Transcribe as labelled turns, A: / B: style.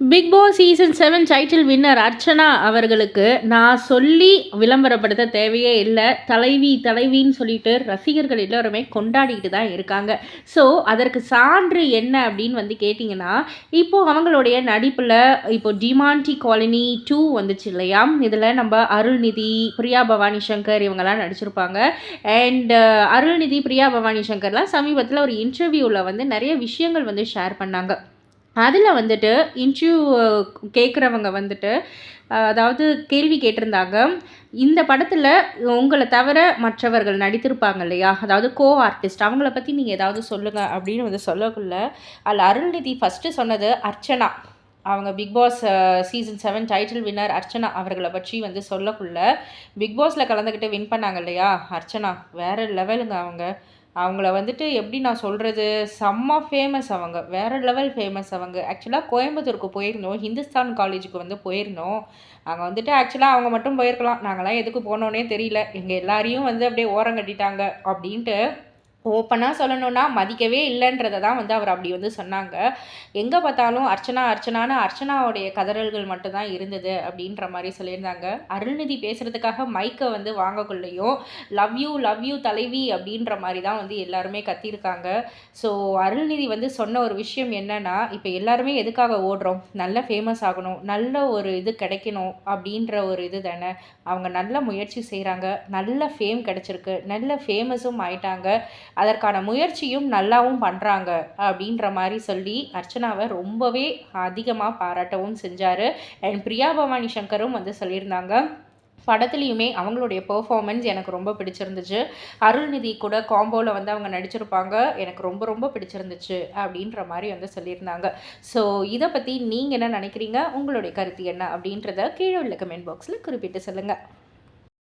A: Big Boss season 7 title winner Archana அவர்களுக்கு நான் சொல்லி விளம்பரப்படுத்த தேவையே இல்லை. தலைவின்னு சொல்லிட்டு ரசிகர்கள் எல்லோருமே கொண்டாடிட்டு தான் இருக்காங்க. ஸோ அதற்கு சான்று என்ன அப்படின்னு வந்து கேட்டிங்கன்னா, இப்போது அவங்களுடைய நடிப்பில் இப்போ டிமாண்டி காலனி 2 வந்துச்சு இல்லையா? இதில் நம்ம அருள்நிதி, பிரியா பவானி சங்கர் இவங்கெல்லாம் நடிச்சிருப்பாங்க. அண்ட் அருள்நிதி, பிரியா பவானி சங்கர்லாம் சமீபத்தில் ஒரு இன்டர்வியூவில் வந்து நிறைய விஷயங்கள் வந்து ஷேர் பண்ணாங்க. அதில் வந்துட்டு இன்டர்வியூ கேட்குறவங்க வந்துட்டு அதாவது கேள்வி கேட்டிருந்தாங்க. இந்த படத்தில் உங்களை தவிர மற்றவர்கள் நடித்திருப்பாங்க இல்லையா? அதாவது ஆர்டிஸ்ட் அவங்கள பற்றி நீங்கள் ஏதாவது சொல்லுங்கள் அப்படின்னு வந்து சொல்லக்குள்ள, அதில் அருள்நிதி ஃபஸ்ட்டு சொன்னது அர்ச்சனா. அவங்க Bigg Boss season 7 title winner Archana அவர்களை பற்றி வந்து சொல்லக்குள்ள, பிக் பாஸில் கலந்துக்கிட்டு வின் பண்ணாங்க இல்லையா அர்ச்சனா, வேறு லெவலுங்க அவங்க. அவங்கள வந்துட்டு எப்படி நான் சொல்கிறது, செம்ம ஃபேமஸ் அவங்க, வேறு லெவல் ஃபேமஸ் அவங்க. ஆக்சுவலாக கோயம்புத்தூருக்கு போயிருந்தோம், ஹிந்துஸ்தான் காலேஜுக்கு வந்து போயிருந்தோம். அங்கே வந்துட்டு ஆக்சுவலாக அவங்க மட்டும் போயிருக்கலாம், நாங்களாம் எதுக்கு போனோன்னே தெரியல. எங்கள் எல்லாரையும் வந்து அப்படியே ஓரங்கட்டிட்டாங்க அப்படின்ட்டு ஓப்பனாக சொல்லணுன்னா மதிக்கவே இல்லைன்றத தான் வந்து அவர் அப்படி வந்து சொன்னாங்க. எங்கே பார்த்தாலும் அர்ச்சனா அர்ச்சனான்னு அர்ச்சனாவுடைய கதறல்கள் மட்டும்தான் இருந்தது அப்படின்ற மாதிரி சொல்லியிருந்தாங்க. அருள்நிதி பேசுகிறதுக்காக மைக்கை வந்து வாங்கக்குள்ளேயும் லவ் யூ தலைவி அப்படின்ற மாதிரி தான் வந்து எல்லாருமே கத்தியிருக்காங்க. ஸோ அருள்நிதி வந்து சொன்ன ஒரு விஷயம் என்னென்னா, இப்போ எல்லாருமே எதுக்காக ஓடுறோம், நல்ல ஃபேமஸ் ஆகணும், நல்ல ஒரு இது கிடைக்கணும் அப்படின்ற ஒரு இது தானே. அவங்க நல்ல முயற்சி செய்கிறாங்க, நல்ல ஃபேம் கிடச்சிருக்கு, நல்ல ஃபேமஸும் ஆயிட்டாங்க, அதற்கான முயற்சியும் நல்லாவும் பண்ணுறாங்க அப்படின்ற மாதிரி சொல்லி அர்ச்சனாவை ரொம்பவே அதிகமாக பாராட்டவும் செஞ்சார். அண்ட் பிரியா பவானி சங்கரும் வந்து சொல்லியிருந்தாங்க, படத்துலையுமே அவங்களுடைய பெர்ஃபார்மன்ஸ் எனக்கு ரொம்ப பிடிச்சிருந்துச்சு. அருள்நிதி கூட காம்போவில் வந்து அவங்க நடிச்சிருப்பாங்க, எனக்கு ரொம்ப ரொம்ப பிடிச்சிருந்துச்சு அப்படின்ற மாதிரி வந்து சொல்லியிருந்தாங்க. ஸோ இதை பற்றி நீங்கள் என்ன நினைக்கிறீங்க, உங்களுடைய கருத்து என்ன அப்படின்றத கீழே உள்ள கமெண்ட் பாக்ஸில் குறிப்பிட்டு சொல்லுங்கள்.